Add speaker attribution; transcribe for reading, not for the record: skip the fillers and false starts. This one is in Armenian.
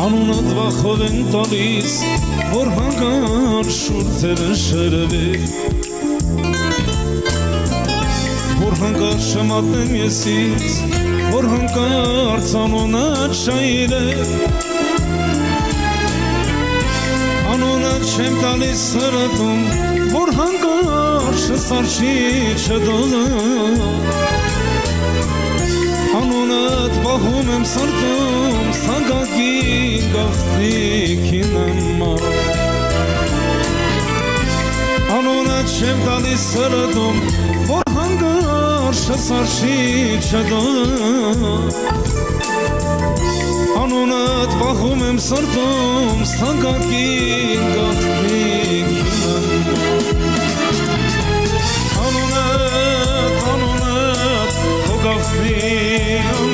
Speaker 1: Անունդ վախով են տալիս, որ հանգար շուրթերը շրվի Որ հանգար շմատնեմ եսից, որ հանգար ծանունատ շայրե Անունդ չեմ տալիս սրտում, որ հանգար շսարչի չդոլը Անունդ պահում եմ սրտում, սանգագին գաղթնիքին համար Անունդ չեմ տալիս սրտում, որ հանգար շսարչի չդոլը Անունդ պահում եմ սրտում, սանգագին գաղթնիքին համար Անունդ, քո գաղթնի